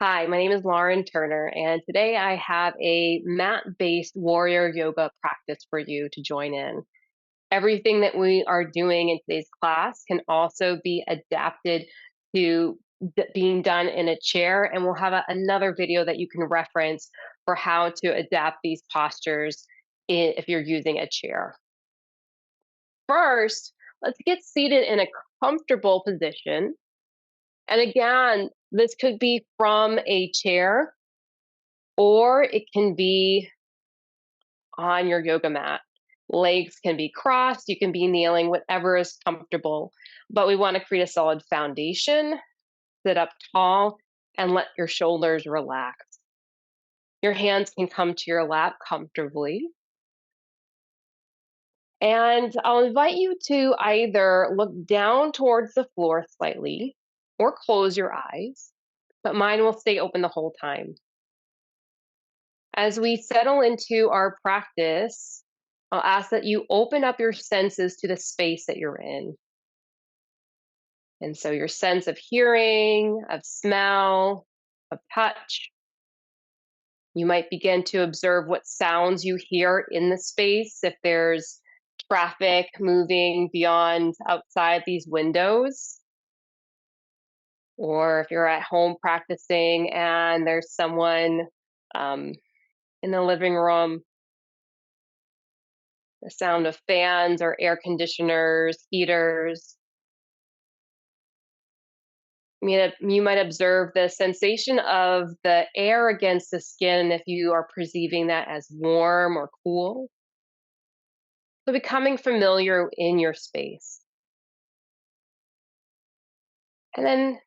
Hi, my name is Lauren Turner, and today I have a mat-based warrior yoga practice for you to join in. Everything that we are doing in today's class can also be adapted to being done in a chair, and we'll have another video that you can reference for how to adapt these postures if you're using a chair. First, let's get seated in a comfortable position. And again, this could be from a chair or it can be on your yoga mat. Legs can be crossed, you can be kneeling, whatever is comfortable. But we want to create a solid foundation, sit up tall, and let your shoulders relax. Your hands can come to your lap comfortably. And I'll invite you to either look down towards the floor slightly or close your eyes, but mine will stay open the whole time. As we settle into our practice, I'll ask that you open up your senses to the space that you're in. And so, your sense of hearing, of smell, of touch. You might begin to observe what sounds you hear in the space, if there's traffic moving beyond outside these windows, or if you're at home practicing and there's someone um, in the living room. The sound of fans or air conditioners, heaters. You might observe the sensation of the air against the skin if you are perceiving that as warm or cool. So becoming familiar in your space. And then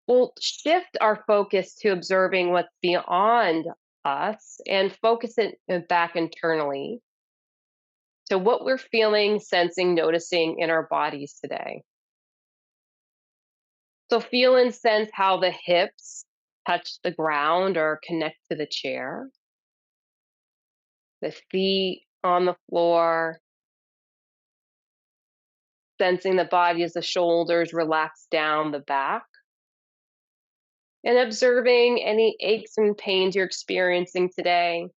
we'll shift our focus to observing what's beyond us and focus it back internally to what we're feeling, sensing, noticing in our bodies today. So feel and sense how the hips touch the ground or connect to the chair, the feet on the floor, sensing the body as the shoulders relax down the back, and observing any aches and pains you're experiencing today,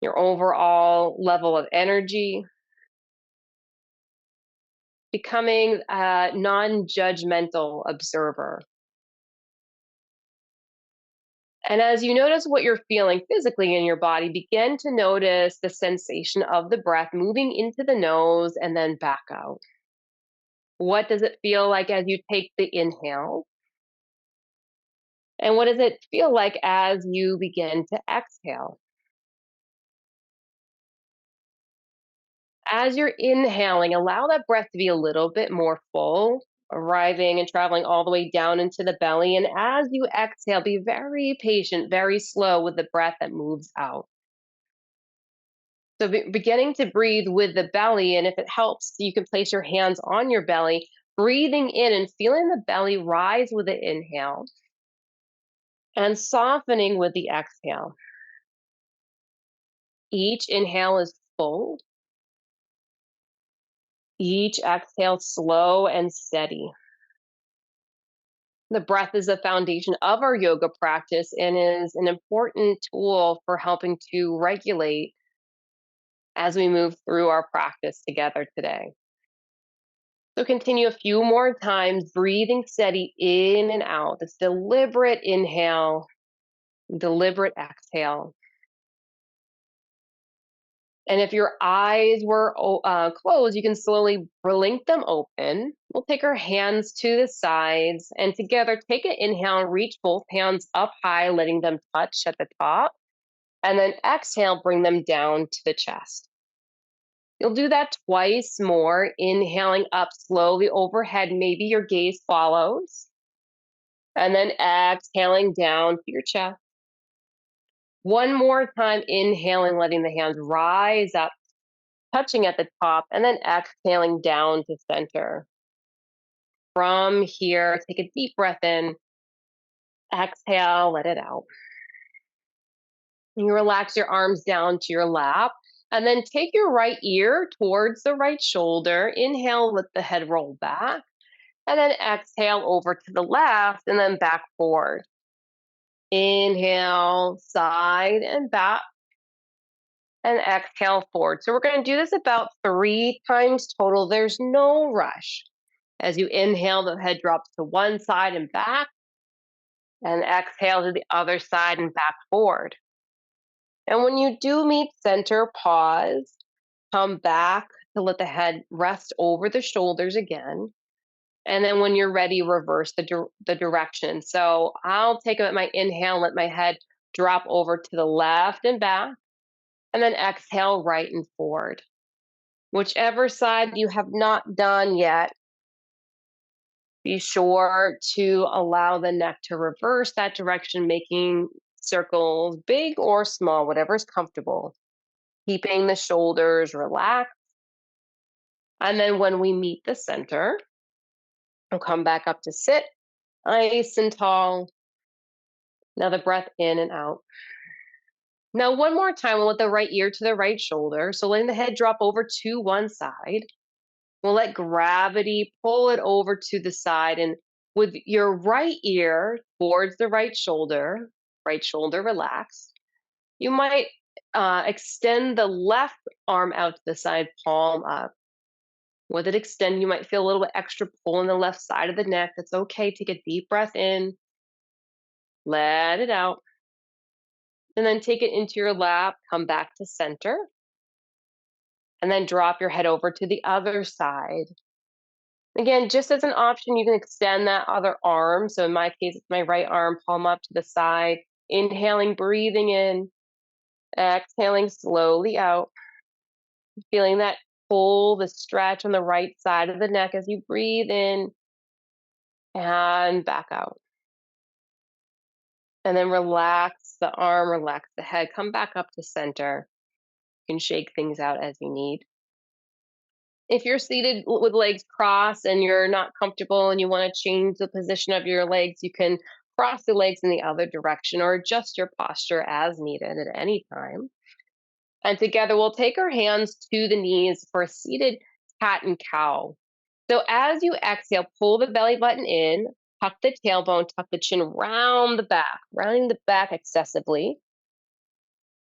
your overall level of energy, becoming a non judgmental observer. And as you notice what you're feeling physically in your body, begin to notice the sensation of the breath moving into the nose and then back out. What does it feel like as you take the inhale? And what does it feel like as you begin to exhale? As you're inhaling, allow that breath to be a little bit more full, arriving and traveling all the way down into the belly. And as you exhale, be very patient, very slow with the breath that moves out. So beginning to breathe with the belly, and if it helps, you can place your hands on your belly, breathing in and feeling the belly rise with the inhale and softening with the exhale. Each inhale is full, each exhale slow and steady. The breath is the foundation of our yoga practice and is an important tool for helping to regulate as we move through our practice together today. So continue a few more times, breathing steady in and out. This deliberate inhale, deliberate exhale. And if your eyes were closed, you can slowly blink them open. We'll take our hands to the sides and together take an inhale and reach both hands up high, letting them touch at the top. And then exhale, bring them down to the chest. You'll do that twice more, inhaling up slowly overhead. Maybe your gaze follows. And then exhaling down to your chest. One more time, inhaling, letting the hands rise up, touching at the top, and then exhaling down to center. From here, take a deep breath in, exhale, let it out. You relax your arms down to your lap, and then take your right ear towards the right shoulder. Inhale, let the head roll back. And then exhale over to the left and then back forward. Inhale, side and back, and exhale forward. So we're going to do this about 3 times total. There's no rush. As you inhale, the head drops to one side and back, and exhale to the other side and back forward. And when you do meet center, pause, come back to let the head rest over the shoulders again. And then when you're ready, reverse the direction. So I'll take my inhale, let my head drop over to the left and back, and then exhale right and forward. Whichever side you have not done yet, be sure to allow the neck to reverse that direction, making circles big or small, whatever's comfortable, keeping the shoulders relaxed. And then when we meet the center, we'll come back up to sit, nice and tall. Another breath in and out. Now, one more time, we'll let the right ear to the right shoulder. So letting the head drop over to one side. We'll let gravity pull it over to the side. And with your right ear towards the right shoulder relaxed, you might extend the left arm out to the side, palm up. With it extend, you might feel a little bit extra pull on the left side of the neck. That's okay. Take a deep breath in, let it out, and then take it into your lap, come back to center, and then drop your head over to the other side. Again, just as an option, you can extend that other arm. So in my case, it's my right arm, palm up to the side, inhaling, breathing in, exhaling slowly out, feeling that pull, the stretch on the right side of the neck as you breathe in and back out. And then relax the arm, relax the head, come back up to center. You can shake things out as you need. If you're seated with legs crossed and you're not comfortable and you want to change the position of your legs, you can cross the legs in the other direction or adjust your posture as needed at any time. And together we'll take our hands to the knees for a seated cat and cow. So as you exhale, pull the belly button in, tuck the tailbone, tuck the chin round the back, rounding the back excessively.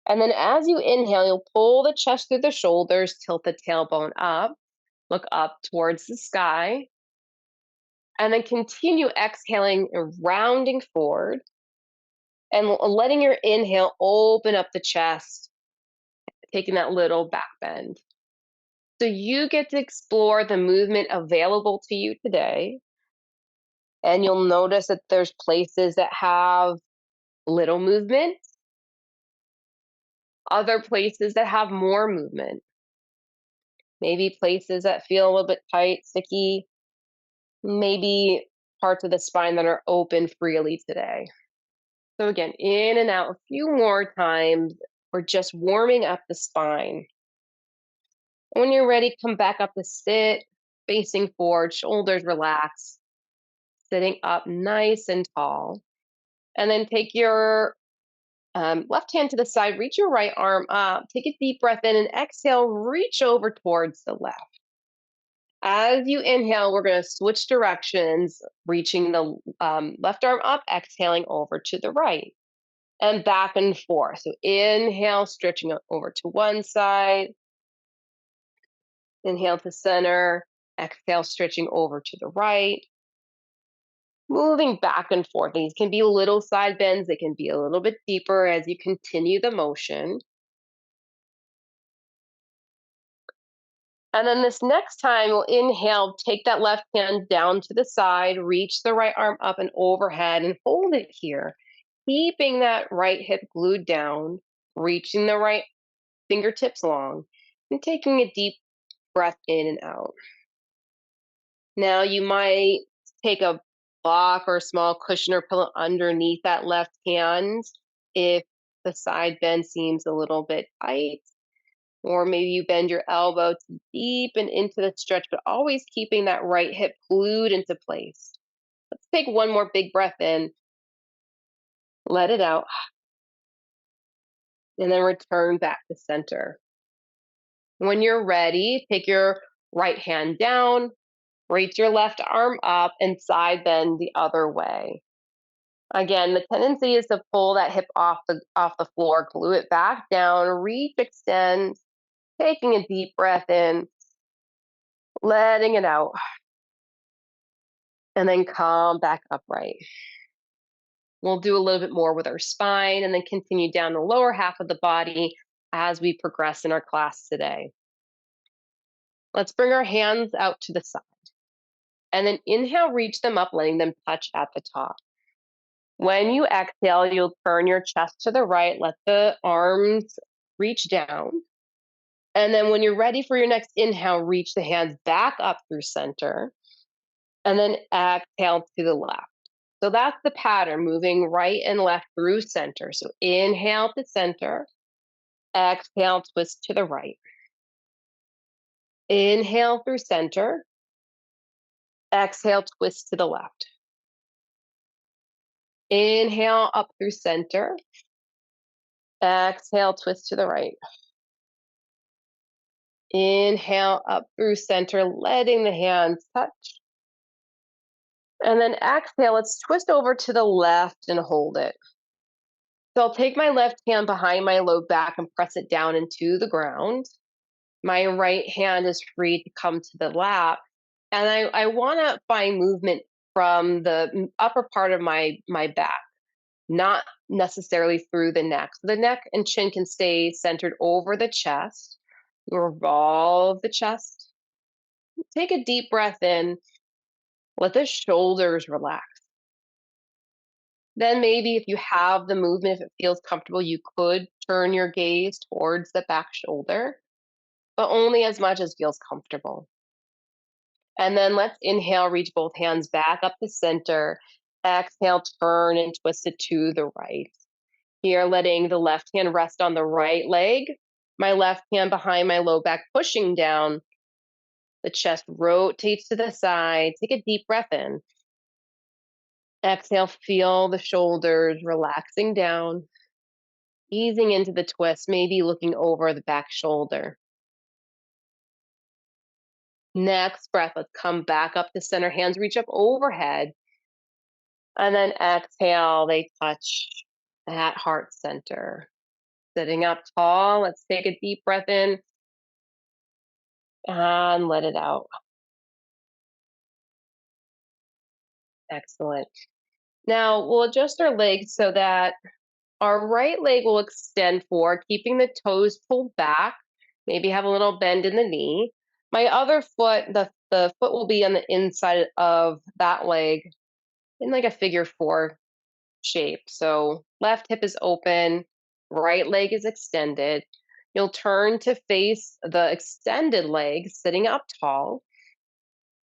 And then as you inhale, you'll pull the chest through the shoulders, tilt the tailbone up, look up towards the sky, and then continue exhaling and rounding forward and letting your inhale open up the chest, taking that little back bend. So you get to explore the movement available to you today. And you'll notice that there's places that have little movement, other places that have more movement, maybe places that feel a little bit tight, sticky, maybe parts of the spine that are open freely today. So again, in and out a few more times. We're just warming up the spine. When you're ready, come back up to sit, facing forward, shoulders relaxed, sitting up nice and tall. And then take your left hand to the side, reach your right arm up, take a deep breath in and exhale, reach over towards the left. As you inhale, we're going to switch directions, reaching the left arm up, exhaling over to the right. And back and forth. So inhale, stretching over to one side. Inhale to center. Exhale, stretching over to the right. Moving back and forth. These can be little side bends. They can be a little bit deeper as you continue the motion. And then this next time, we'll inhale, take that left hand down to the side, reach the right arm up and overhead and hold it here. Keeping that right hip glued down, reaching the right fingertips long, and taking a deep breath in and out. Now you might take a block or a small cushion or pillow underneath that left hand if the side bend seems a little bit tight. Or maybe you bend your elbow to deepen into the stretch, but always keeping that right hip glued into place. Let's take one more big breath in, let it out, and then return back to center. When you're ready, take your right hand down, Reach your left arm up and side bend the other way. Again, the tendency is to pull that hip off the floor, glue it back down, reach, extend, taking a deep breath in, letting it out, and then come back upright. We'll do a little bit more with our spine and then continue down the lower half of the body as we progress in our class today. Let's bring our hands out to the side and then inhale, reach them up, letting them touch at the top. When you exhale, you'll turn your chest to the right, let the arms reach down. And then when you're ready for your next inhale, reach the hands back up through center and then exhale to the left. So that's the pattern, moving right and left through center. So inhale to center, exhale, twist to the right. Inhale through center, exhale, twist to the left. Inhale up through center, exhale, twist to the right. Inhale up through center, letting the hands touch. And then exhale, let's twist over to the left and hold it. So I'll take my left hand behind my low back and press it down into the ground. My right hand is free to come to the lap. And I want to find movement from the upper part of my back, not necessarily through the neck. So the neck and chin can stay centered over the chest. Revolve the chest. Take a deep breath in. Let the shoulders relax. Then maybe if you have the movement, if it feels comfortable, you could turn your gaze towards the back shoulder, but only as much as feels comfortable. And then let's inhale, reach both hands back up to center. Exhale, turn and twist it to the right. Here, letting the left hand rest on the right leg, my left hand behind my low back, pushing down. The chest rotates to the side. Take a deep breath in. Exhale, feel the shoulders relaxing down, easing into the twist, maybe looking over the back shoulder. Next breath, let's come back up to center. Hands reach up overhead. And then exhale, they touch at heart center. Sitting up tall, let's take a deep breath in and let it out. Excellent. Now we'll adjust our legs so that our right leg will extend forward, keeping the toes pulled back. Maybe have a little bend in the knee. My other foot, the foot will be on the inside of that leg in like a figure four shape. So left hip is open, right leg is extended. You'll turn to face the extended leg, sitting up tall.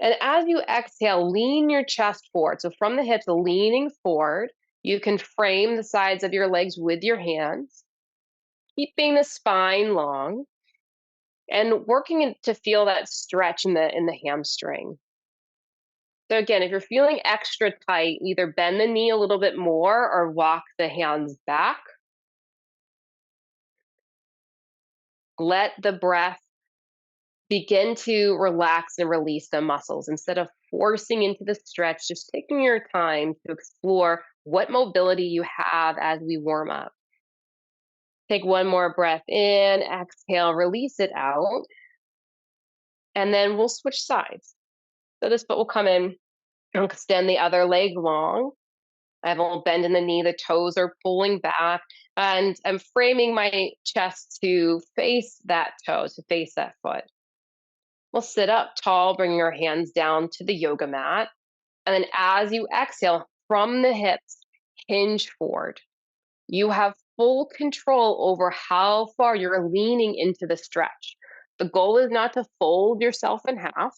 And as you exhale, lean your chest forward. So from the hips, leaning forward, you can frame the sides of your legs with your hands, keeping the spine long and working to feel that stretch in the hamstring. So again, if you're feeling extra tight, either bend the knee a little bit more or walk the hands back. Let the breath begin to relax and release the muscles instead of forcing into the stretch, just taking your time to explore what mobility you have as we warm up. Take one more breath in, exhale, release it out, and then we'll switch sides. So this foot will come in and extend the other leg long. I have a little bend in the knee, the toes are pulling back, and I'm framing my chest to face that toe, to face that foot. We'll sit up tall, bringing your hands down to the yoga mat. And then as you exhale from the hips, hinge forward. You have full control over how far you're leaning into the stretch. The goal is not to fold yourself in half.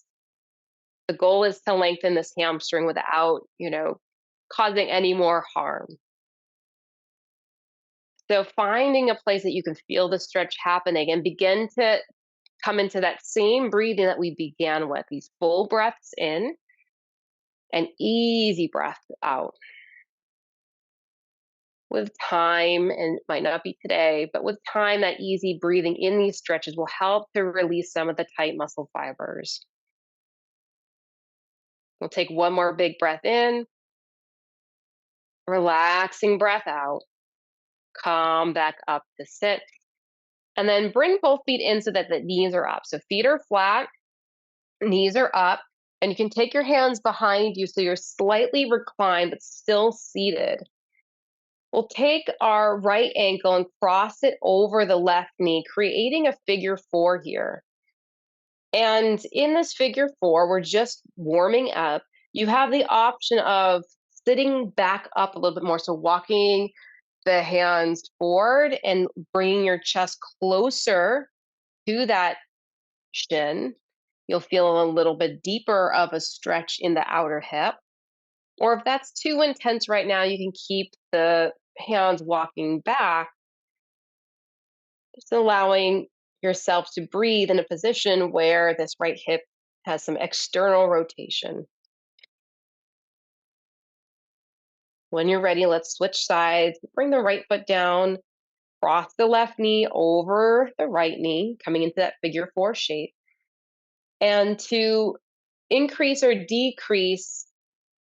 The goal is to lengthen this hamstring without, causing any more harm. So finding a place that you can feel the stretch happening and begin to come into that same breathing that we began with, these full breaths in and easy breath out. With time, and it might not be today, but with time, that easy breathing in these stretches will help to release some of the tight muscle fibers. We'll take one more big breath in, relaxing breath out. Come back up to sit. And then bring both feet in so that the knees are up. So feet are flat, knees are up, and you can take your hands behind you so you're slightly reclined but still seated. We'll take our right ankle and cross it over the left knee, creating a figure four here. And in this figure four, we're just warming up. You have the option of sitting back up a little bit more. So walking the hands forward and bringing your chest closer to that shin. You'll feel a little bit deeper of a stretch in the outer hip. Or if that's too intense right now, you can keep the hands walking back, just allowing yourself to breathe in a position where this right hip has some external rotation. When you're ready, let's switch sides. Bring the right foot down, cross the left knee over the right knee, coming into that figure four shape. And to increase or decrease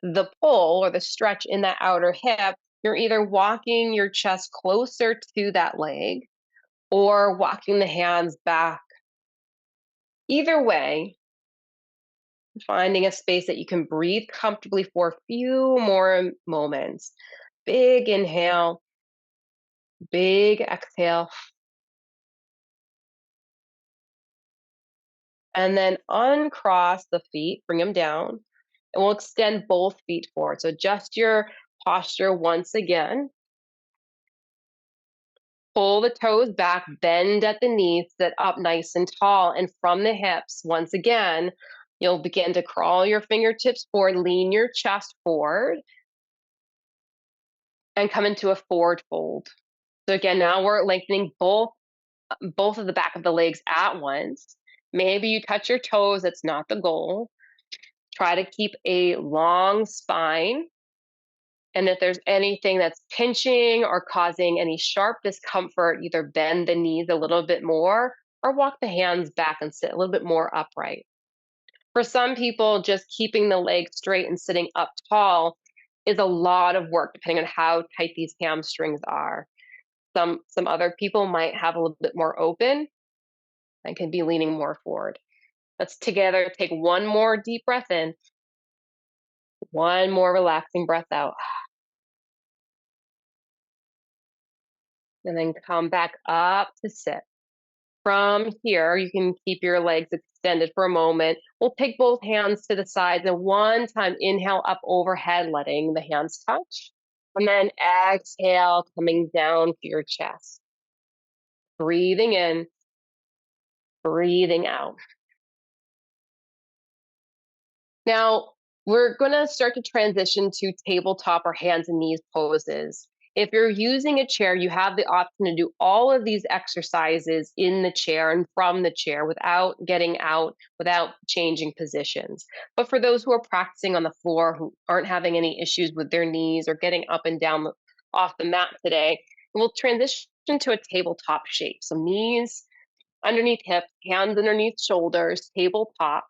the pull or the stretch in that outer hip, you're either walking your chest closer to that leg or walking the hands back. Either way, finding a space that you can breathe comfortably for a few more moments. Big inhale, big exhale, and then uncross the feet, bring them down, and we'll extend both feet forward. So adjust your posture once again. Pull the toes back, bend at the knees, sit up nice and tall. And from the hips, once again, you'll begin to crawl your fingertips forward, lean your chest forward, and come into a forward fold. So again, now we're lengthening both of the back of the legs at once. Maybe you touch your toes, that's not the goal. Try to keep a long spine. And if there's anything that's pinching or causing any sharp discomfort, either bend the knees a little bit more or walk the hands back and sit a little bit more upright. For some people, just keeping the legs straight and sitting up tall is a lot of work, depending on how tight these hamstrings are. Some other people might have a little bit more open and can be leaning more forward. Let's together take one more deep breath in, one more relaxing breath out. And then come back up to sit. From here, you can keep your legs extended for a moment. We'll take both hands to the sides and one time inhale up overhead, letting the hands touch. And then exhale, coming down to your chest. Breathing in, breathing out. Now, we're going to start to transition to tabletop or hands and knees poses. If you're using a chair, you have the option to do all of these exercises in the chair and from the chair without getting out, without changing positions. But for those who are practicing on the floor, who aren't having any issues with their knees or getting up and down off the mat today, we'll transition to a tabletop shape. So knees underneath hips, hands underneath shoulders, tabletop.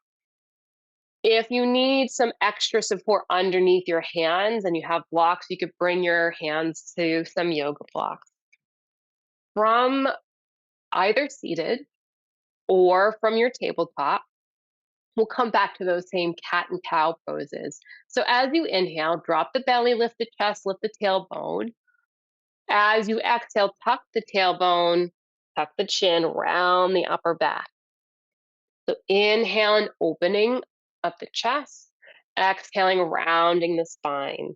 If you need some extra support underneath your hands and you have blocks, you could bring your hands to some yoga blocks. From either seated or from your tabletop, we'll come back to those same cat and cow poses. So as you inhale, drop the belly, lift the chest, lift the tailbone. As you exhale, tuck the tailbone, tuck the chin, round the upper back. So inhale and opening up the chest. Exhaling, rounding the spine.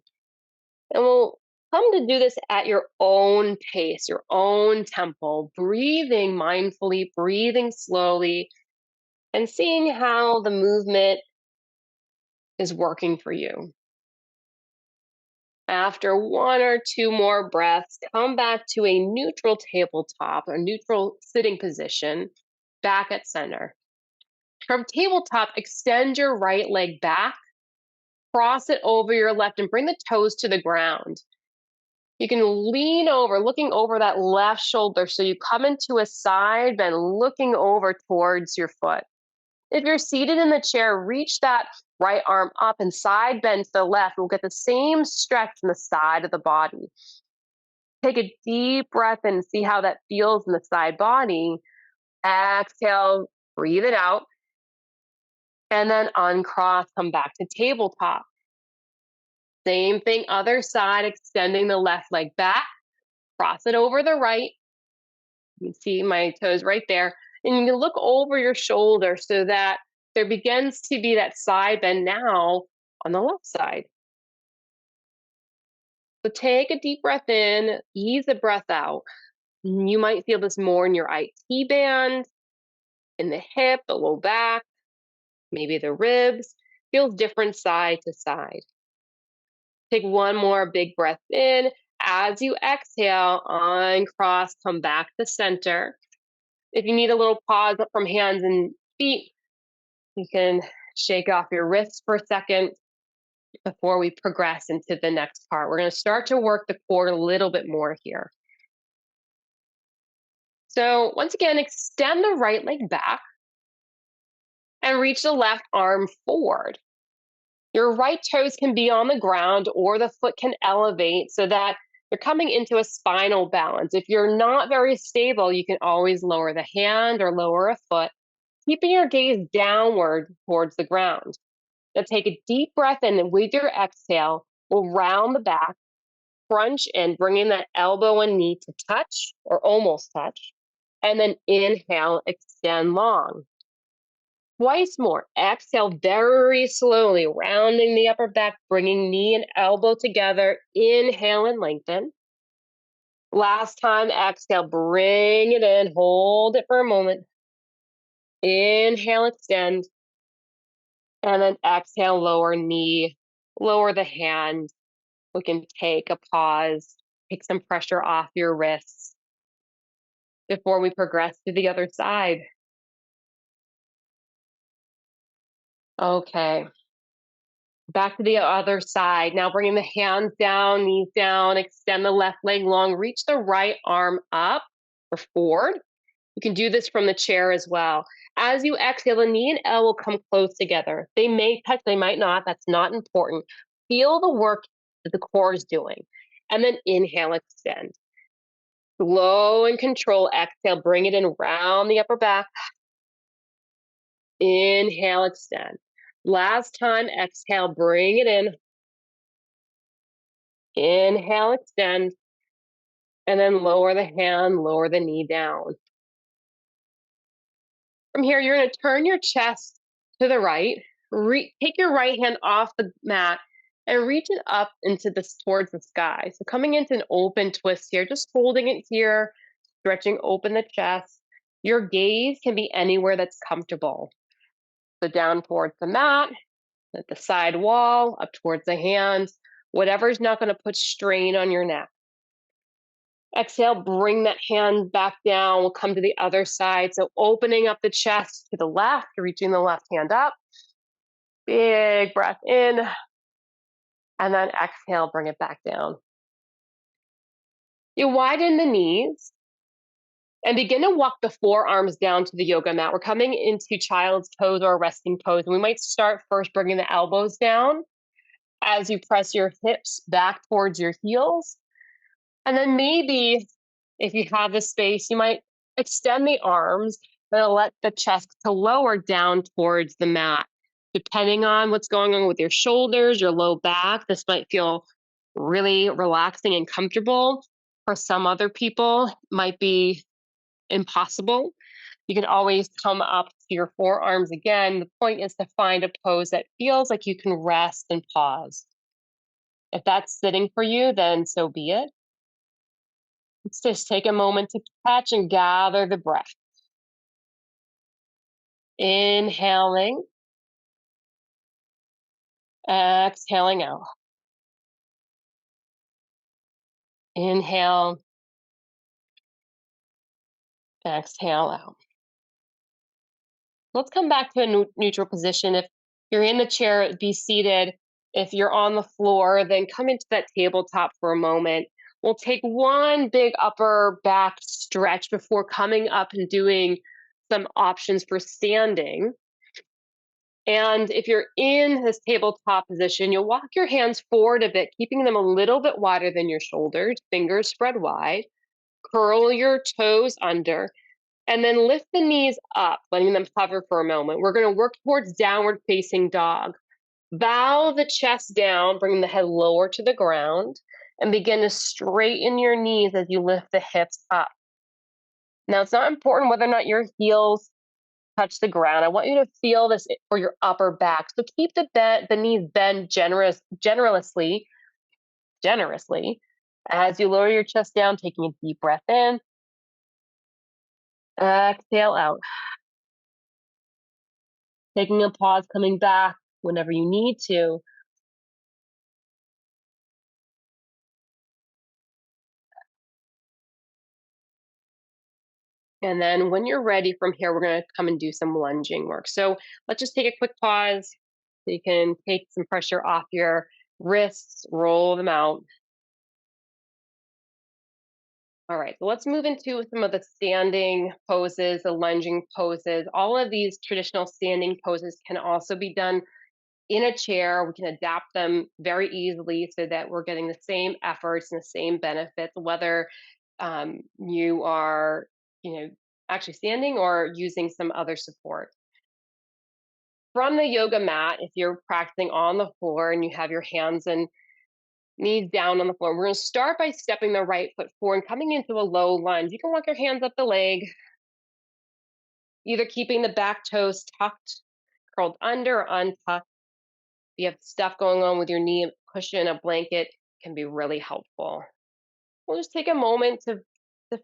And we'll come to do this at your own pace, your own tempo, breathing mindfully, breathing slowly, and seeing how the movement is working for you. After one or two more breaths, come back to a neutral tabletop or neutral sitting position, back at center. From tabletop, extend your right leg back, cross it over your left, and bring the toes to the ground. You can lean over, looking over that left shoulder. So you come into a side bend, looking over towards your foot. If you're seated in the chair, reach that right arm up and side bend to the left. We'll get the same stretch in the side of the body. Take a deep breath in and see how that feels in the side body. Exhale, breathe it out. And then uncross, come back to tabletop. Same thing, other side, extending the left leg back. Cross it over the right. You can see my toes right there. And you can look over your shoulder so that there begins to be that side bend now on the left side. So take a deep breath in, ease the breath out. You might feel this more in your IT band, in the hip, the low back, maybe the ribs. Feels different side to side. Take one more big breath in. As you exhale, uncross, come back to center. If you need a little pause up from hands and feet, you can shake off your wrists for a second before we progress into the next part. We're going to start to work the core a little bit more here. So once again, extend the right leg back and reach the left arm forward. Your right toes can be on the ground or the foot can elevate so that you're coming into a spinal balance. If you're not very stable, you can always lower the hand or lower a foot, keeping your gaze downward towards the ground. Now take a deep breath in, and with your exhale, we'll round the back, crunch in, bringing that elbow and knee to touch or almost touch, and then inhale, extend long. Twice more. Exhale very slowly, rounding the upper back, bringing knee and elbow together. Inhale and lengthen. Last time, exhale, bring it in, hold it for a moment. Inhale, extend. And then exhale, lower knee, lower the hand. We can take a pause, take some pressure off your wrists before we progress to the other side. Okay. Back to the other side. Now bringing the hands down, knees down, extend the left leg long, reach the right arm up or forward. You can do this from the chair as well. As you exhale, the knee and elbow come close together. They may touch, they might not. That's not important. Feel the work that the core is doing. And then inhale, extend. Slow and control exhale, bring it in round the upper back. Inhale, extend. Last time, exhale, bring it in. Inhale, extend. And then lower the hand, lower the knee down. From here, you're going to turn your chest to the right. Take your right hand off the mat and reach it up into this towards the sky. So coming into an open twist here, just holding it here, stretching open the chest. Your gaze can be anywhere that's comfortable. So down towards the mat, at the side wall, up towards the hands, whatever's not going to put strain on your neck. Exhale, bring that hand back down. We'll come to the other side. So opening up the chest to the left, reaching the left hand up. Big breath in. And then exhale, bring it back down. You widen the knees and begin to walk the forearms down to the yoga mat. We're coming into child's pose or resting pose. And we might start first bringing the elbows down as you press your hips back towards your heels. And then maybe if you have the space, you might extend the arms and let the chest to lower down towards the mat. Depending on what's going on with your shoulders, your low back, this might feel really relaxing and comfortable. For some other people, it might be impossible. You can always come up to your forearms again. The point is to find a pose that feels like you can rest and pause. If that's sitting for you, then so be it. Let's just take a moment to catch and gather the breath. Inhaling, exhaling out. Inhale, exhale out. Let's come back to a neutral position. If you're in the chair, be seated. If you're on the floor, then come into that tabletop for a moment. We'll take one big upper back stretch before coming up and doing some options for standing. And if you're in this tabletop position, you'll walk your hands forward a bit, keeping them a little bit wider than your shoulders, fingers spread wide. Curl your toes under, and then lift the knees up, letting them hover for a moment. We're going to work towards downward facing dog. Bow the chest down, bring the head lower to the ground, and begin to straighten your knees as you lift the hips up. Now, it's not important whether or not your heels touch the ground. I want you to feel this for your upper back. So keep the knees bend generously as you lower your chest down, taking a deep breath in. Exhale out. Taking a pause, coming back whenever you need to. And then when you're ready from here, we're going to come and do some lunging work. So let's just take a quick pause so you can take some pressure off your wrists, roll them out. All right, so let's move into some of the standing poses, the lunging poses. All of these traditional standing poses can also be done in a chair. We can adapt them very easily so that we're getting the same efforts and the same benefits, whether you are, you know, actually standing or using some other support. From the yoga mat, if you're practicing on the floor and you have your hands and knees down on the floor, we're going to start by stepping the right foot forward and coming into a low lunge. You can walk your hands up the leg, either keeping the back toes tucked, curled under, or untucked. If you have stuff going on with your knee, cushion, a blanket can be really helpful. We'll just take a moment to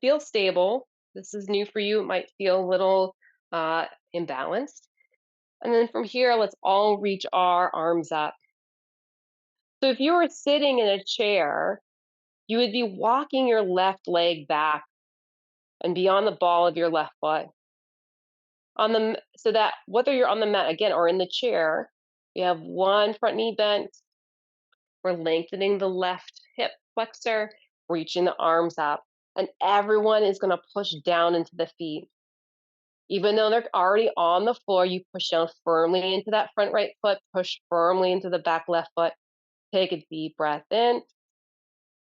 feel stable. This is new for you. It might feel a little imbalanced. And then from here, let's all reach our arms up. So if you were sitting in a chair, you would be walking your left leg back and beyond the ball of your left foot. So that whether you're on the mat again or in the chair, you have one front knee bent. We're lengthening the left hip flexor, reaching the arms up, and everyone is going to push down into the feet. Even though they're already on the floor, you push down firmly into that front right foot, push firmly into the back left foot. Take a deep breath in,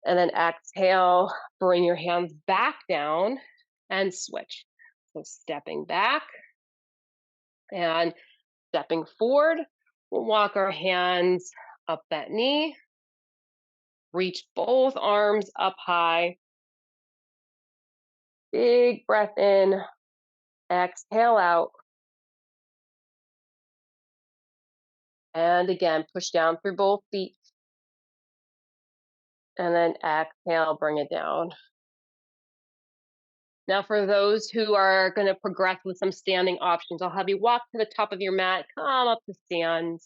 and then exhale. Bring your hands back down and switch. So stepping back and stepping forward. We'll walk our hands up that knee. Reach both arms up high. Big breath in. Exhale out. And again, push down through both feet. And then exhale, bring it down. Now, for those who are going to progress with some standing options, I'll have you walk to the top of your mat, come up to stand.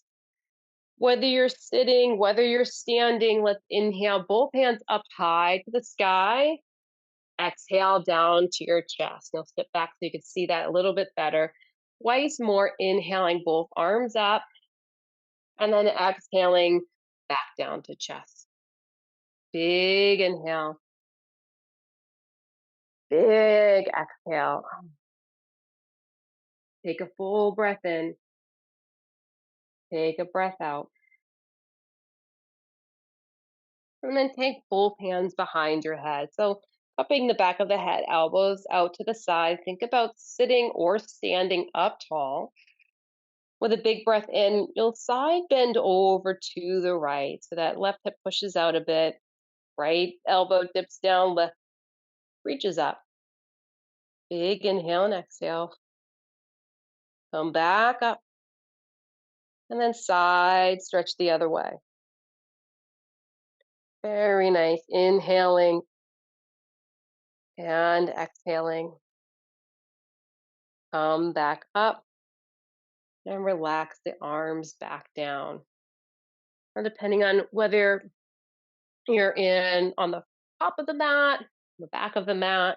Whether you're sitting, whether you're standing, let's inhale both hands up high to the sky. Exhale down to your chest. Now step back so you can see that a little bit better. Twice more, inhaling both arms up, and then exhaling back down to chest. Big inhale. Big exhale. Take a full breath in. Take a breath out. And then take both hands behind your head. So cupping the back of the head, elbows out to the side. Think about sitting or standing up tall. With a big breath in, you'll side bend over to the right. So that left hip pushes out a bit. Right elbow dips down, left reaches up. Big inhale and exhale. Come back up. And then side stretch the other way. Very nice. Inhaling and exhaling. Come back up and relax the arms back down. Or depending on whether you're in on the top of the mat, the back of the mat,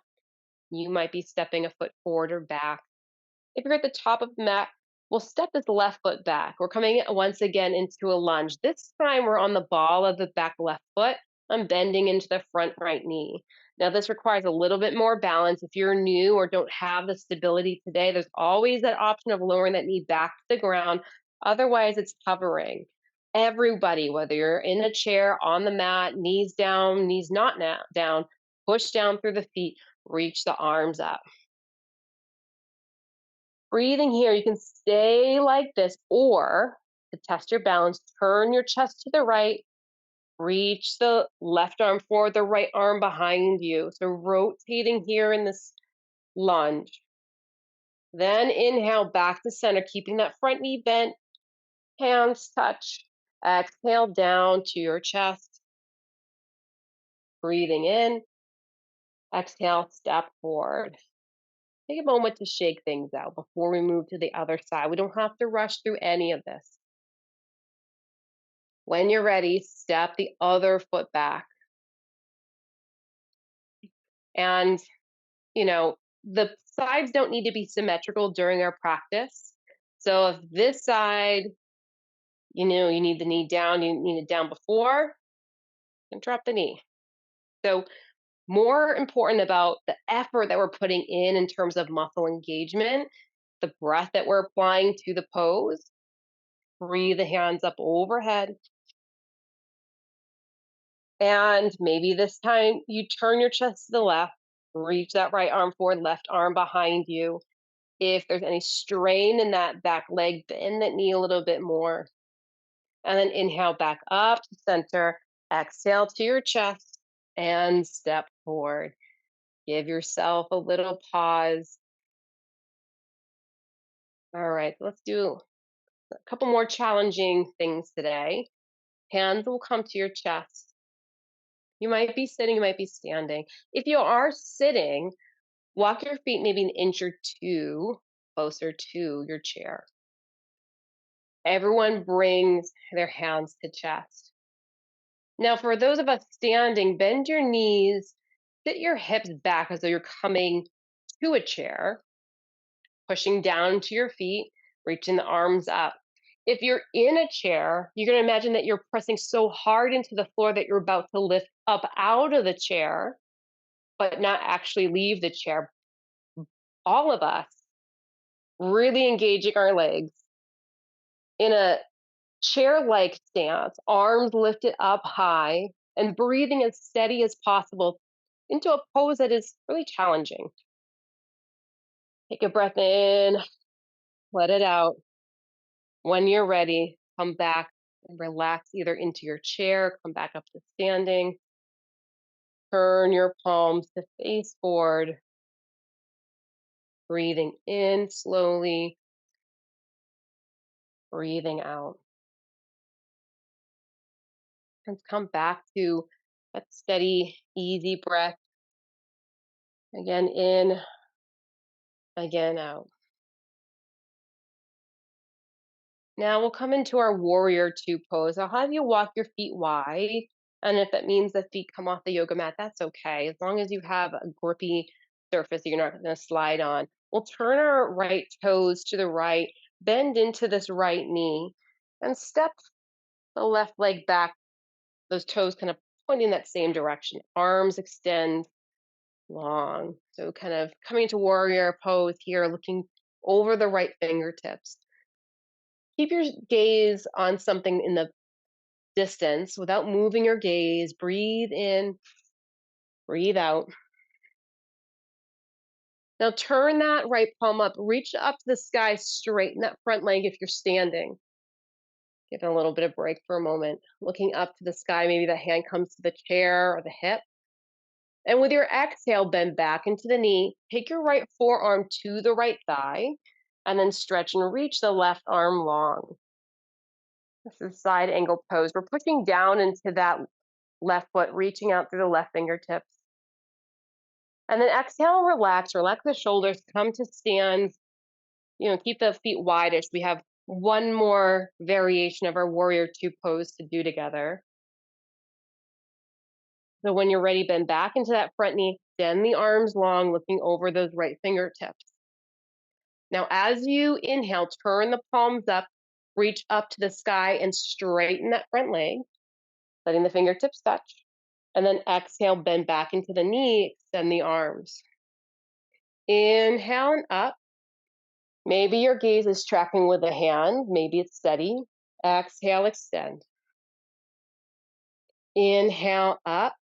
you might be stepping a foot forward or back. If you're at the top of the mat, we'll step this left foot back. We're coming once again into a lunge. This time we're on the ball of the back left foot. I'm bending into the front right knee. Now, this requires a little bit more balance. If you're new or don't have the stability today, there's always that option of lowering that knee back to the ground, Otherwise, it's hovering. Everybody, whether you're in a chair, on the mat, knees down, knees not down, push down through the feet, reach the arms up. Breathing here, you can stay like this, or to test your balance, turn your chest to the right, reach the left arm forward, the right arm behind you. So rotating here in this lunge. Then inhale back to center, keeping that front knee bent, hands touch. Exhale down to your chest. Breathing in, exhale, step forward. Take a moment to shake things out before we move to the other side. We don't have to rush through any of this. When you're ready, step the other foot back. And, the sides don't need to be symmetrical during our practice. So if this side, you need the knee down, you need it down before, and drop the knee. So more important about the effort that we're putting in terms of muscle engagement, the breath that we're applying to the pose. Breathe the hands up overhead. And maybe this time you turn your chest to the left, reach that right arm forward, left arm behind you. If there's any strain in that back leg, bend that knee a little bit more. And then inhale back up to center, exhale to your chest, and step forward. Give yourself a little pause. All right, let's do a couple more challenging things today. Hands will come to your chest. You might be sitting, you might be standing. If you are sitting, walk your feet maybe an inch or two closer to your chair. Everyone brings their hands to chest. Now, for those of us standing, bend your knees, sit your hips back as though you're coming to a chair, pushing down to your feet, reaching the arms up. If you're in a chair, you're going to imagine that you're pressing so hard into the floor that you're about to lift up out of the chair, but not actually leave the chair. All of us really engaging our legs in a chair like stance, arms lifted up high, and breathing as steady as possible into a pose that is really challenging. Take a breath in, let it out. When you're ready, come back and relax either into your chair, come back up to standing. Turn your palms to face forward, breathing in slowly, breathing out. And come back to that steady, easy breath. Again in, again out. Now we'll come into our warrior two pose. I'll have you walk your feet wide. And if that means the feet come off the yoga mat, that's okay. As long as you have a grippy surface that you're not going to slide on. We'll turn our right toes to the right, bend into this right knee, and step the left leg back. Those toes kind of pointing that same direction. Arms extend long. So kind of coming to warrior pose here, looking over the right fingertips. Keep your gaze on something in the distance without moving your gaze. Breathe in, breathe out. Now turn that right palm up, reach up to the sky, straighten that front leg if you're standing. Give it a little bit of break for a moment. Looking up to the sky, maybe the hand comes to the chair or the hip. And with your exhale, bend back into the knee. Take your right forearm to the right thigh, and then stretch and reach the left arm long. This is side angle pose. We're pushing down into that left foot, reaching out through the left fingertips. And then exhale, relax the shoulders, come to stand. Keep the feet wideish. We have one more variation of our warrior two pose to do together. So when you're ready, bend back into that front knee, extend the arms long, looking over those right fingertips. Now, as you inhale, turn the palms up, reach up to the sky, and straighten that front leg, letting the fingertips touch. And then exhale, bend back into the knee, extend the arms. Inhale and up. Maybe your gaze is tracking with a hand, maybe it's steady. Exhale, extend. Inhale up.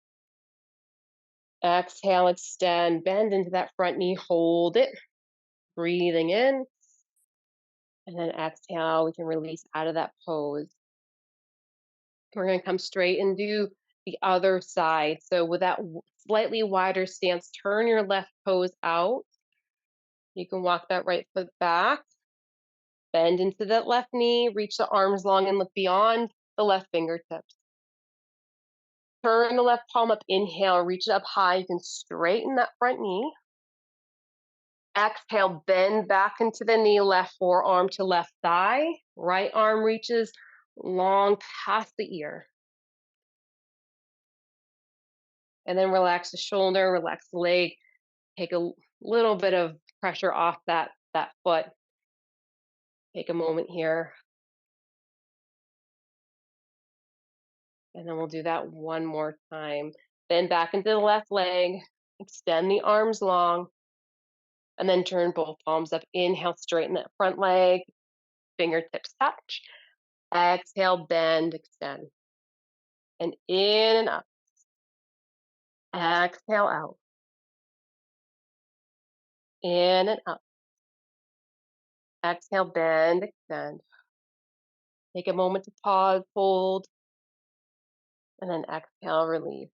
Exhale, extend. Bend into that front knee, hold it. Breathing in. And then exhale, we can release out of that pose. We're going to come straight and do the other side. So with that slightly wider stance, turn your left toes out. You can walk that right foot back. Bend into that left knee, reach the arms long and look beyond the left fingertips. Turn the left palm up, inhale, reach it up high. You can straighten that front knee. Exhale, bend back into the knee, left forearm to left thigh. Right arm reaches long past the ear. And then relax the shoulder, relax the leg. Take a little bit of pressure off that foot. Take a moment here. And then we'll do that one more time. Bend back into the left leg. Extend the arms long. And then turn both palms up. Inhale, straighten that front leg. Fingertips touch. Exhale, bend, extend. And in and up. Exhale out. In and up. Exhale, bend, extend. Take a moment to pause, hold, and then exhale, release.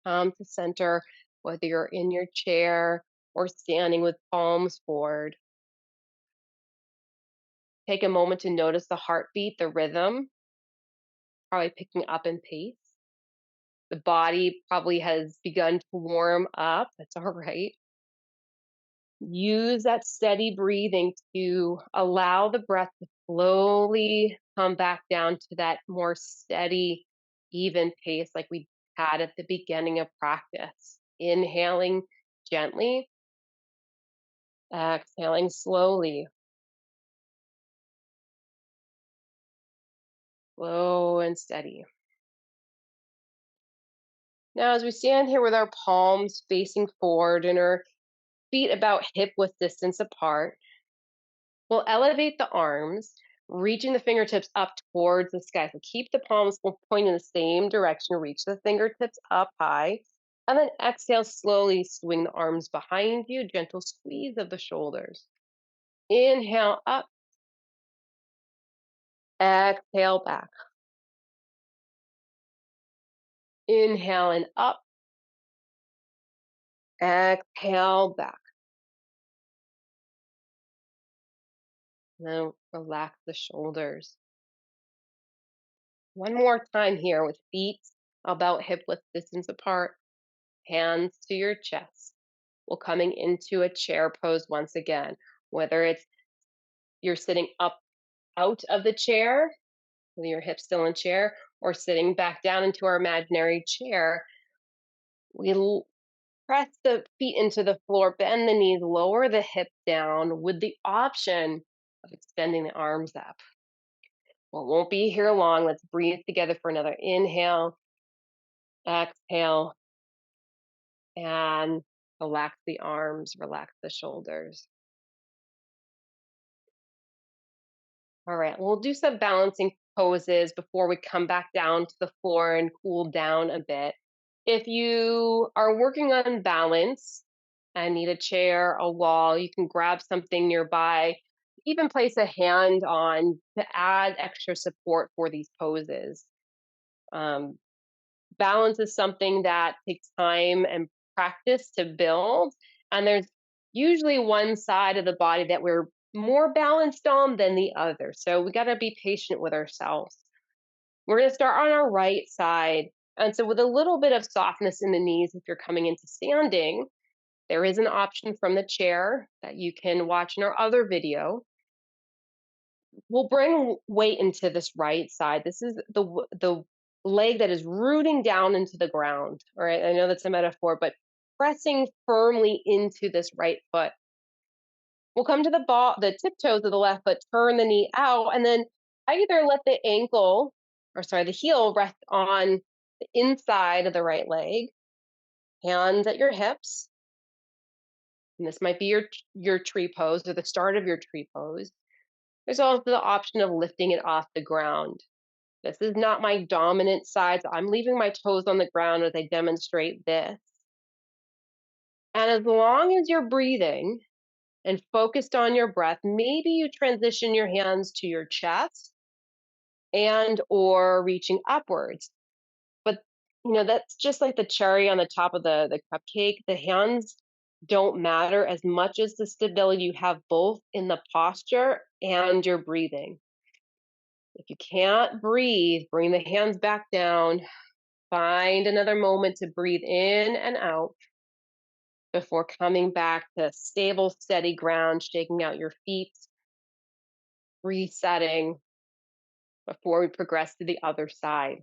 Come to center, whether you're in your chair or standing with palms forward. Take a moment to notice the heartbeat, the rhythm, probably picking up in pace. The body probably has begun to warm up. That's all right. Use that steady breathing to allow the breath to slowly come back down to that more steady, even pace like we had at the beginning of practice. Inhaling gently, exhaling slowly, slow and steady. Now, as we stand here with our palms facing forward and our feet about hip width distance apart, we'll elevate the arms, reaching the fingertips up towards the sky. So keep the palms pointing in the same direction, reach the fingertips up high, and then exhale, slowly swing the arms behind you, gentle squeeze of the shoulders. Inhale up, exhale back. Inhale and up, exhale back. Now relax the shoulders. One more time here with feet about hip width distance apart, hands to your chest. We're coming into a chair pose once again, whether it's you're sitting up out of the chair, with your hips still in chair, or sitting back down into our imaginary chair. We press the feet into the floor, bend the knees, lower the hip down with the option of extending the arms up. Well, won't be here long. Let's breathe together for another inhale, exhale, and relax the arms, relax the shoulders. All right, we'll do some balancing poses before we come back down to the floor and cool down a bit. If you are working on balance and need a chair, a wall, you can grab something nearby, even place a hand on to add extra support for these poses. Um, Balance is something that takes time and practice to build. And there's usually one side of the body that we're more balanced on than the other. So we got to be patient with ourselves. We're going to start on our right side. And so, with a little bit of softness in the knees, if you're coming into standing, there is an option from the chair that you can watch in our other video. We'll bring weight into this right side. This is the leg that is rooting down into the ground. All right, I know that's a metaphor, but pressing firmly into this right foot. We'll come to the tiptoes of the left foot, turn the knee out, and then either let the the heel rest on the inside of the right leg, hands at your hips, And this might be your tree pose or the start of your tree pose. There's also the option of lifting it off the ground. This is not my dominant side, so I'm leaving my toes on the ground as I demonstrate this. And as long as you're breathing and focused on your breath, maybe you transition your hands to your chest and or reaching upwards. But that's just like the cherry on the top of the cupcake. The hands don't matter as much as the stability you have both in the posture and your breathing. If you can't breathe, bring the hands back down. Find another moment to breathe in and out before coming back to stable, steady ground, shaking out your feet, resetting before we progress to the other side.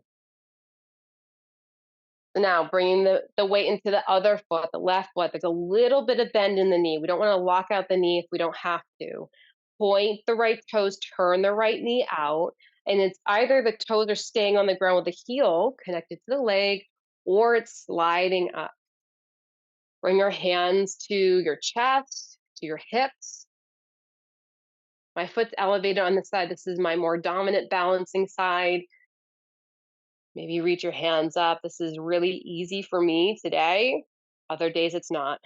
So now bringing the weight into the other foot, the left foot. There's a little bit of bend in the knee. We don't want to lock out the knee if we don't have to. Point the right toes, turn the right knee out. And it's either the toes are staying on the ground with the heel connected to the leg, or it's sliding up. Bring your hands to your chest, to your hips. My foot's elevated on the side. This is my more dominant balancing side. Maybe reach your hands up. This is really easy for me today. Other days it's not.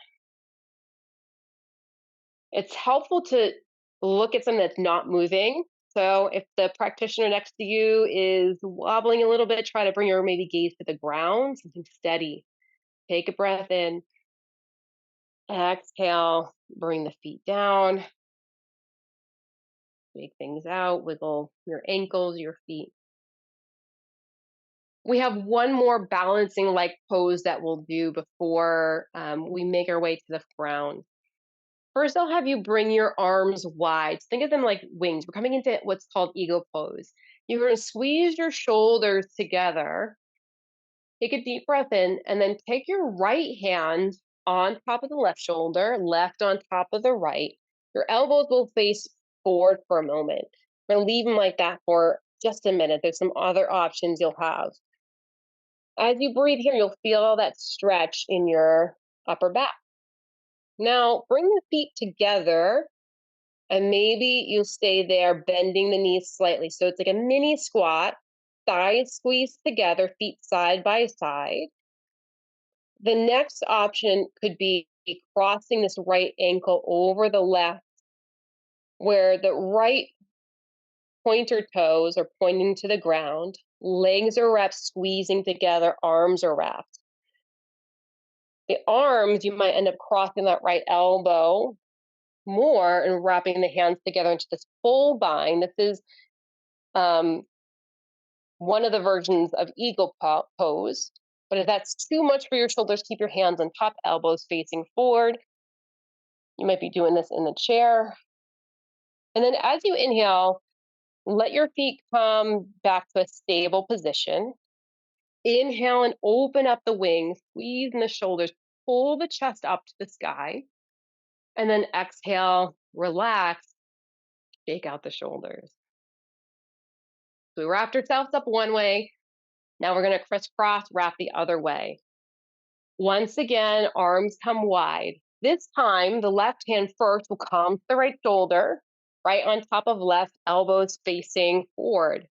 It's helpful to look at something that's not moving. So if the practitioner next to you is wobbling a little bit, try to bring your maybe gaze to the ground, something steady. Take a breath in, exhale, bring the feet down, shake things out, wiggle your ankles, your feet. We have one more balancing like pose that we'll do before we make our way to the ground. First, I'll have you bring your arms wide. Think of them like wings. We're coming into what's called eagle pose. You're going to squeeze your shoulders together. Take a deep breath in, and then take your right hand on top of the left shoulder, left on top of the right. Your elbows will face forward for a moment. We're going to leave them like that for just a minute. There's some other options you'll have. As you breathe here, you'll feel all that stretch in your upper back. Now, bring the feet together and maybe you'll stay there bending the knees slightly. So it's like a mini squat, thighs squeezed together, feet side by side. The next option could be crossing this right ankle over the left, where the right pointer toes are pointing to the ground, legs are wrapped, squeezing together, arms are wrapped. The arms, you might end up crossing that right elbow more and wrapping the hands together into this full bind. This is um, one of the versions of eagle pose. But if that's too much for your shoulders, keep your hands on top, elbows facing forward. You might be doing this in the chair. And then as you inhale, let your feet come back to a stable position. Inhale and open up the wings, squeeze in the shoulders, pull the chest up to the sky. And then exhale, relax, shake out the shoulders. So we wrapped ourselves up one way. Now we're going to crisscross, wrap the other way. Once again, arms come wide. This time, the left hand first will come to the right shoulder, right on top of left, elbows facing forward.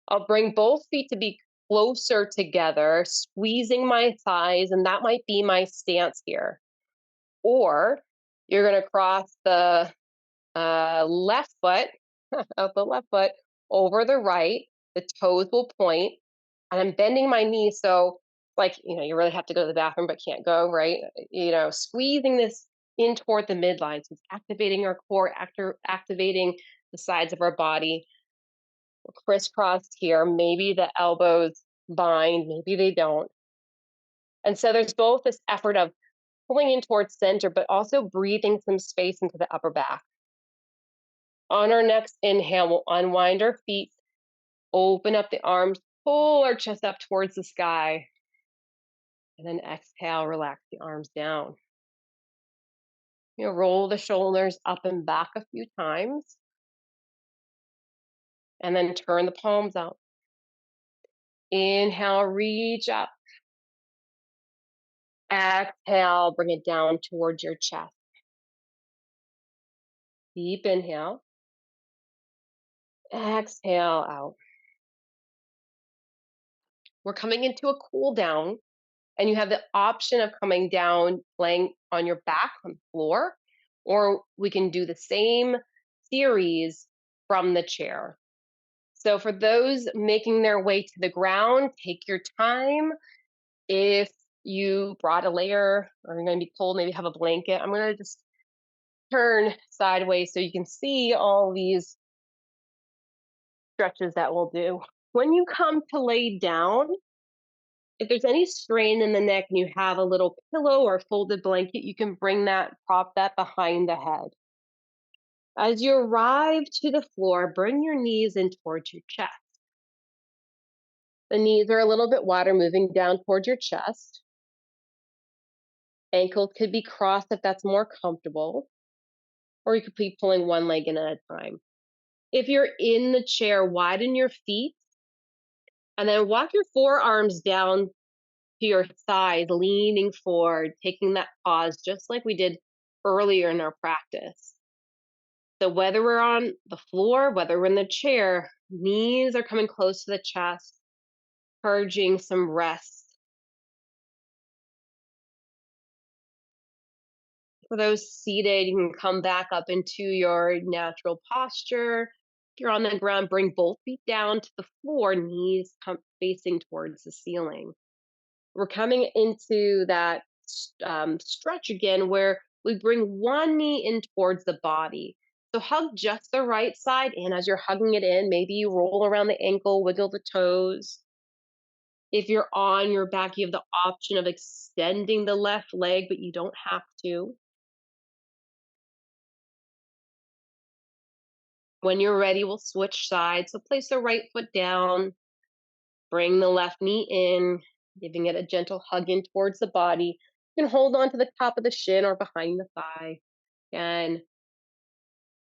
I'll bring both feet to be closer together, squeezing my thighs, and that might be my stance here. Or you're going to cross the left foot, of the left foot over the right. The toes will point, and I'm bending my knees so like you really have to go to the bathroom but can't go, right? Squeezing this in toward the midline, so it's activating our core, activating the sides of our body. We're crisscrossed here. Maybe the elbows bind, maybe they don't. And so there's both this effort of pulling in towards center but also breathing some space into the upper back. On our next inhale, we'll unwind our feet, open up the arms, pull our chest up towards the sky. And then exhale, relax the arms down. Roll the shoulders up and back a few times. And then turn the palms out. Inhale, reach up. Exhale, bring it down towards your chest. Deep inhale. Exhale out. We're coming into a cool down, and you have the option of coming down laying on your back on the floor, or we can do the same series from the chair. So for those making their way to the ground, take your time. If you brought a layer or you're going to be cold, maybe have a blanket. I'm going to just turn sideways so you can see all these stretches that we'll do. When you come to lay down, if there's any strain in the neck and you have a little pillow or folded blanket, you can bring that, prop that behind the head. As you arrive to the floor, bring your knees in towards your chest. The knees are a little bit wider, moving down towards your chest. Ankles could be crossed if that's more comfortable, or you could be pulling one leg in at a time. If you're in the chair, widen your feet and then walk your forearms down to your thighs, leaning forward, taking that pause just like we did earlier in our practice. So whether we're on the floor, whether we're in the chair, knees are coming close to the chest, encouraging some rest. For those seated, you can come back up into your natural posture. If you're on the ground, bring both feet down to the floor, knees come facing towards the ceiling. We're coming into that stretch again where we bring one knee in towards the body. So hug just the right side in. As you're hugging it in, maybe you roll around the ankle, wiggle the toes. If you're on your back, you have the option of extending the left leg, but you don't have to. When you're ready, we'll switch sides. So place the right foot down, bring the left knee in, giving it a gentle hug in towards the body. You can hold on to the top of the shin or behind the thigh. Again,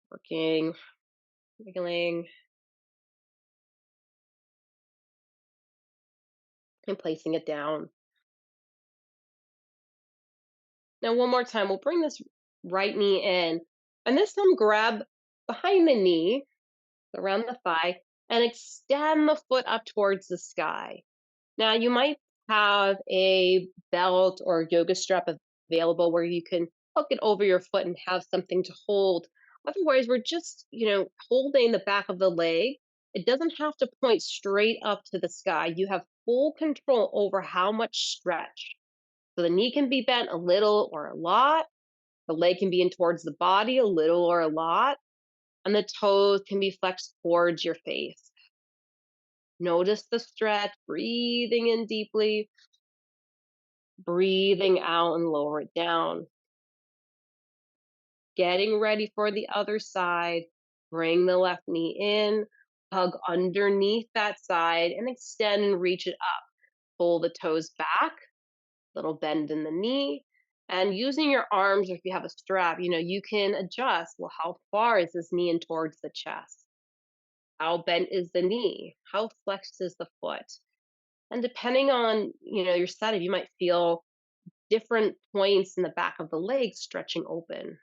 working, wiggling, and placing it down. Now, one more time, we'll bring this right knee in. And this time, grab behind the knee, around the thigh, and extend the foot up towards the sky. Now, you might have a belt or yoga strap available where you can hook it over your foot and have something to hold. Otherwise, we're just, holding the back of the leg. It doesn't have to point straight up to the sky. You have full control over how much stretch. So the knee can be bent a little or a lot. The leg can be in towards the body a little or a lot. And the toes can be flexed towards your face. Notice the stretch, breathing in deeply, breathing out and lower it down. Getting ready for the other side. Bring the left knee in, hug underneath that side, and extend and reach it up. Pull the toes back, little bend in the knee. And using your arms, or if you have a strap, you can adjust. Well, how far is this knee in towards the chest? How bent is the knee? How flexed is the foot? And depending on, your setup, you might feel different points in the back of the leg stretching open.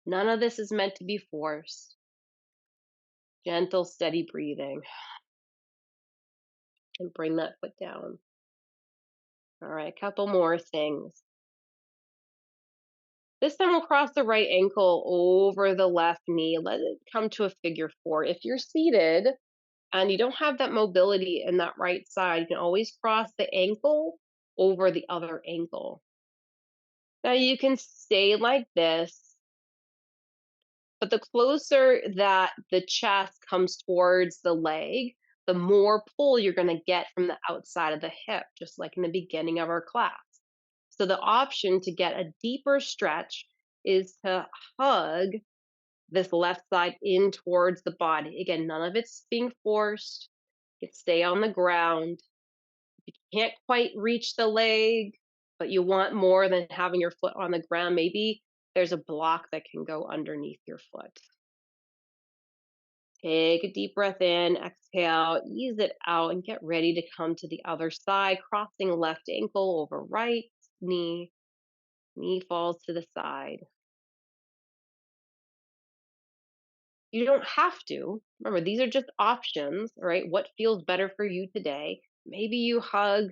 None of this is meant to be forced. Gentle, steady breathing. And bring that foot down. All right, a couple more things. This time we'll cross the right ankle over the left knee. Let it come to a figure four. If you're seated and you don't have that mobility in that right side, you can always cross the ankle over the other ankle. Now you can stay like this, but the closer that the chest comes towards the leg, the more pull you're going to get from the outside of the hip, just like in the beginning of our class. So the option to get a deeper stretch is to hug this left side in towards the body. Again, none of it's being forced. You can stay on the ground. If you can't quite reach the leg, but you want more than having your foot on the ground, maybe there's a block that can go underneath your foot. Take a deep breath in, exhale, ease it out, and get ready to come to the other side, crossing left ankle over right knee. Knee falls to the side. You don't have to. Remember, these are just options, right? What feels better for you today? Maybe you hug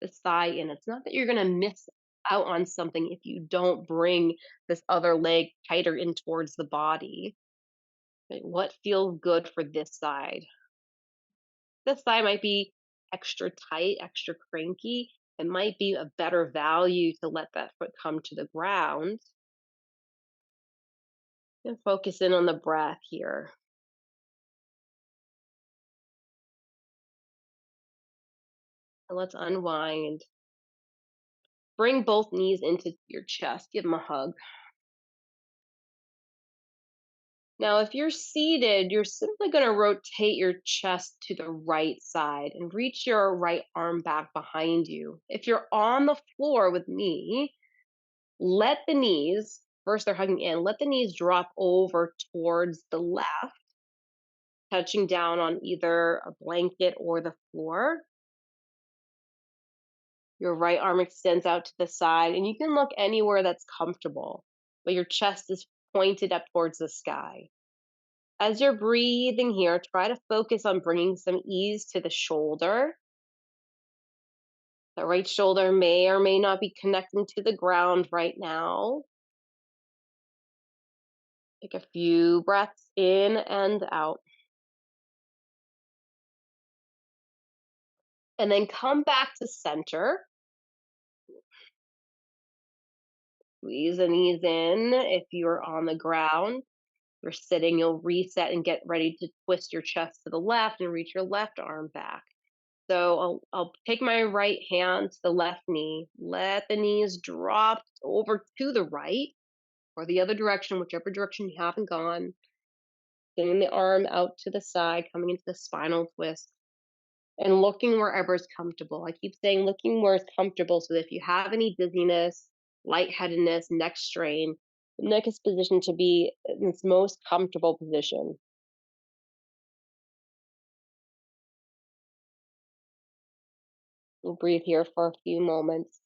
the thigh in. It's not that you're going to miss out on something if you don't bring this other leg tighter in towards the body. Right? What feels good for this side? This side might be extra tight, extra cranky. It might be a better value to let that foot come to the ground and focus in on the breath here. And let's unwind. Bring both knees into your chest. Give them a hug. Now, if you're seated, you're simply going to rotate your chest to the right side and reach your right arm back behind you. If you're on the floor with me, let the knees, first they're hugging in, let the knees drop over towards the left, touching down on either a blanket or the floor. Your right arm extends out to the side, and you can look anywhere that's comfortable, but your chest is pointed up towards the sky. As you're breathing here, try to focus on bringing some ease to the shoulder. The right shoulder may or may not be connecting to the ground right now. Take a few breaths in and out. And then come back to center. Squeeze the knees in. If you're on the ground, you're sitting, you'll reset and get ready to twist your chest to the left and reach your left arm back. So I'll take my right hand to the left knee, let the knees drop over to the right or the other direction, whichever direction you haven't gone. Getting the arm out to the side, coming into the spinal twist, and looking wherever is comfortable. I keep saying looking where it's comfortable so that if you have any dizziness, lightheadedness, neck strain, the neck is positioned to be in its most comfortable position. We'll breathe here for a few moments,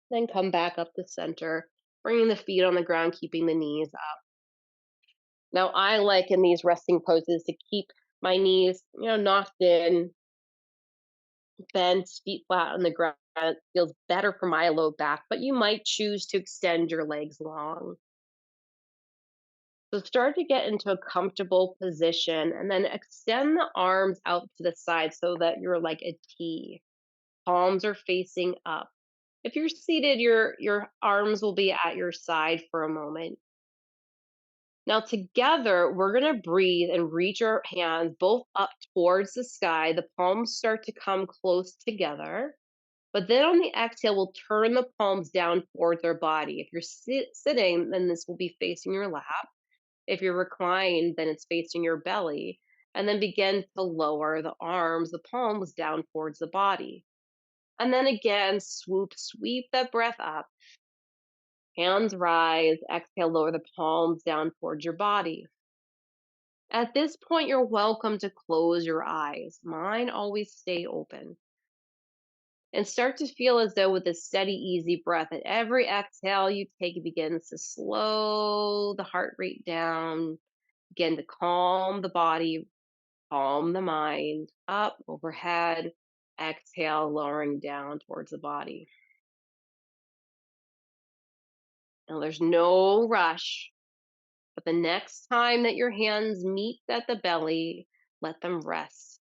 then come back up to center, bringing the feet on the ground, keeping the knees up. Now, I like in these resting poses to keep my knees, knocked in, bent, feet flat on the ground. It feels better for my low back, but you might choose to extend your legs long. So start to get into a comfortable position and then extend the arms out to the side so that you're like a T. Palms are facing up. If you're seated, your arms will be at your side for a moment. Now, together, we're going to breathe and reach our hands both up towards the sky. The palms start to come close together. But then on the exhale, we'll turn the palms down towards our body. If you're sitting, then this will be facing your lap. If you're reclined, then it's facing your belly. And then begin to lower the arms, the palms down towards the body. And then again, sweep that breath up. Hands rise, exhale, lower the palms down towards your body. At this point, you're welcome to close your eyes. Mine always stay open. And start to feel as though with a steady, easy breath, at every exhale you take, it begins to slow the heart rate down, begin to calm the body, calm the mind, up, overhead, exhale, lowering down towards the body. Now, there's no rush, but the next time that your hands meet at the belly, let them rest.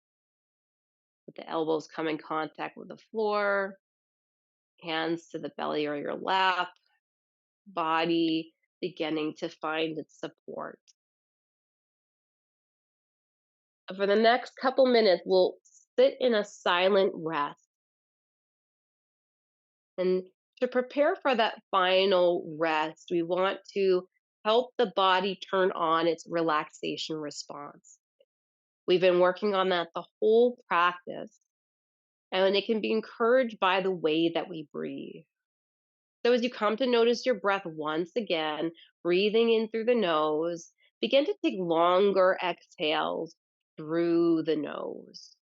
Let the elbows come in contact with the floor, hands to the belly or your lap, body beginning to find its support. For the next couple minutes, we'll sit in a silent rest. And to prepare for that final rest, we want to help the body turn on its relaxation response. We've been working on that the whole practice, and it can be encouraged by the way that we breathe. So, as you come to notice your breath once again, breathing in through the nose, begin to take longer exhales through the nose.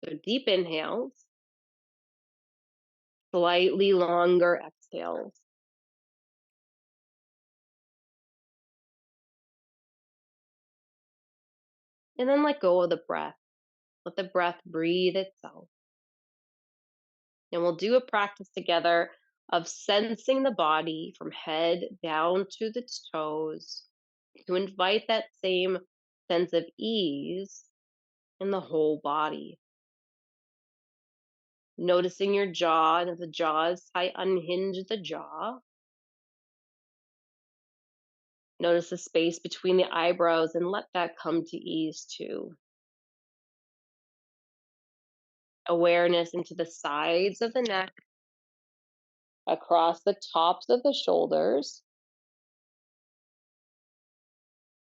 So, deep inhales, slightly longer exhales. And then let go of the breath. Let the breath breathe itself. And we'll do a practice together of sensing the body from head down to the toes to invite that same sense of ease in the whole body. Noticing your jaw, and if the jaw is tight, unhinge the jaw. Notice the space between the eyebrows and let that come to ease too. Awareness into the sides of the neck, across the tops of the shoulders,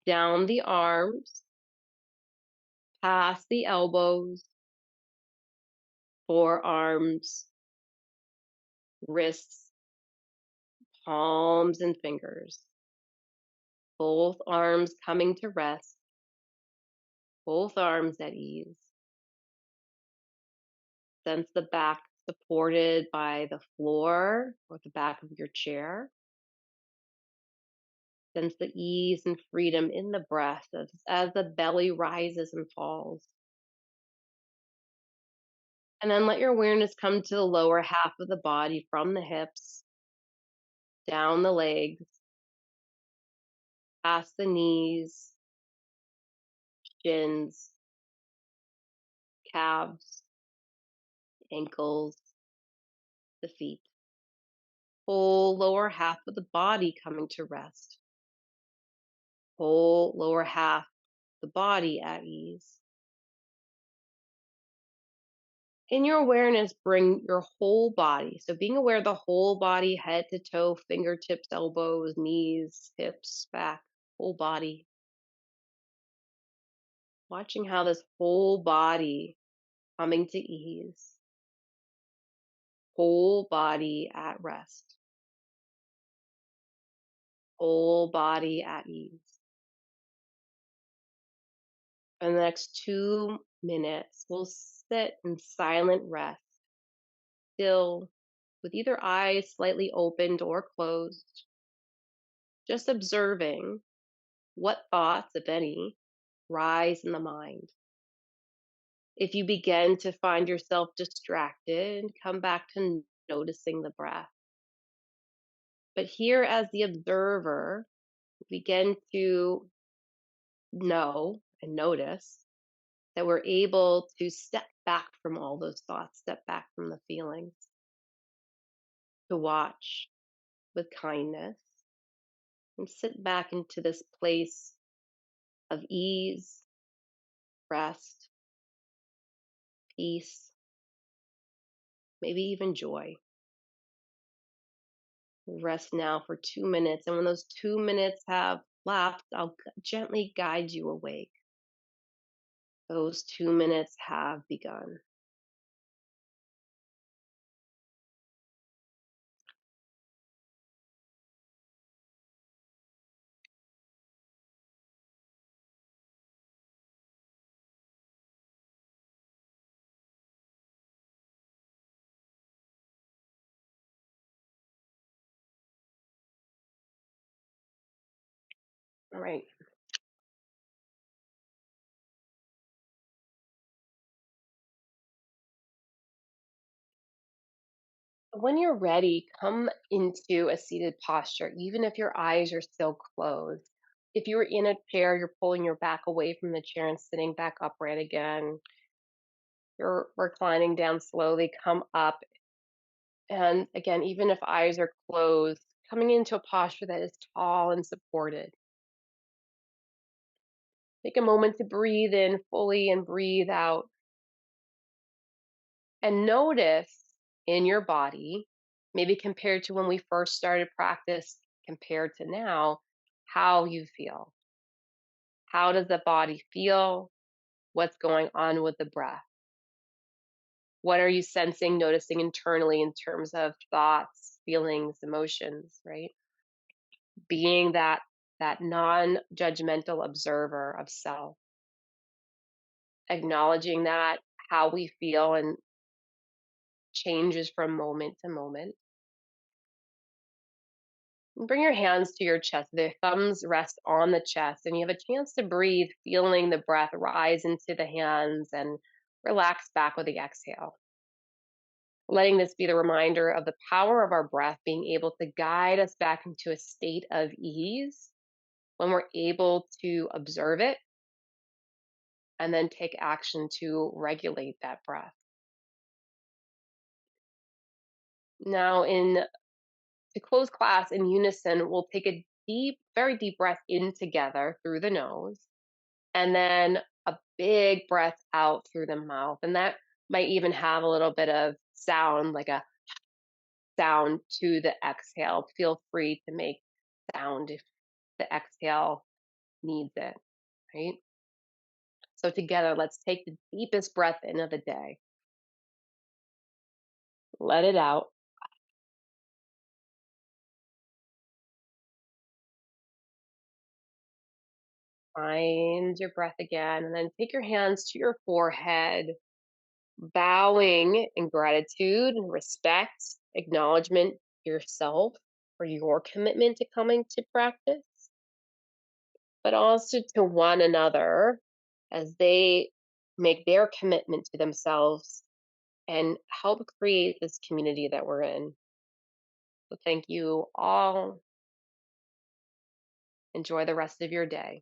down the arms, past the elbows, forearms, wrists, palms, and fingers. Both arms coming to rest, both arms at ease. Sense the back supported by the floor or the back of your chair. Sense the ease and freedom in the breath as the belly rises and falls. And then let your awareness come to the lower half of the body from the hips, down the legs, past the knees, shins, calves, ankles, the feet. Whole lower half of the body coming to rest. Whole lower half of the body at ease. In your awareness, bring your whole body. So being aware of the whole body, head to toe, fingertips, elbows, knees, hips, back, whole body. Watching how this whole body coming to ease. Whole body at rest. Whole body at ease. For the next 2 minutes, we'll sit in silent rest, still, with either eyes slightly opened or closed, just observing what thoughts, if any, rise in the mind. If you begin to find yourself distracted, come back to noticing the breath. But here, as the observer, begin to know and notice that we're able to step back from all those thoughts, step back from the feelings, to watch with kindness and sit back into this place of ease, rest, peace, maybe even joy. Rest now for 2 minutes. And when those 2 minutes have lapsed, I'll gently guide you awake. Those 2 minutes have begun. All right. When you're ready, come into a seated posture, even if your eyes are still closed. If you're in a chair, you're pulling your back away from the chair and sitting back upright again. You're reclining down slowly, come up. And again, even if eyes are closed, coming into a posture that is tall and supported. Take a moment to breathe in fully and breathe out. And notice in your body, maybe compared to when we first started practice, compared to now, how you feel. How does the body feel? What's going on with the breath? What are you sensing, noticing internally in terms of thoughts, feelings, emotions, right? Being that non-judgmental observer of self, acknowledging that how we feel and changes from moment to moment. Bring your hands to your chest. The thumbs rest on the chest, and you have a chance to breathe, feeling the breath rise into the hands and relax back with the exhale. Letting this be the reminder of the power of our breath being able to guide us back into a state of ease when we're able to observe it and then take action to regulate that breath. Now, in to close class in unison, we'll take a deep, very deep breath in together through the nose, and then a big breath out through the mouth. And that might even have a little bit of sound, like a sound to the exhale. Feel free to make sound if the exhale needs it, right? So, together, let's take the deepest breath in of the day. Let it out. Find your breath again, and then take your hands to your forehead, bowing in gratitude and respect, acknowledgement to yourself for your commitment to coming to practice, but also to one another as they make their commitment to themselves and help create this community that we're in. So, thank you all. Enjoy the rest of your day.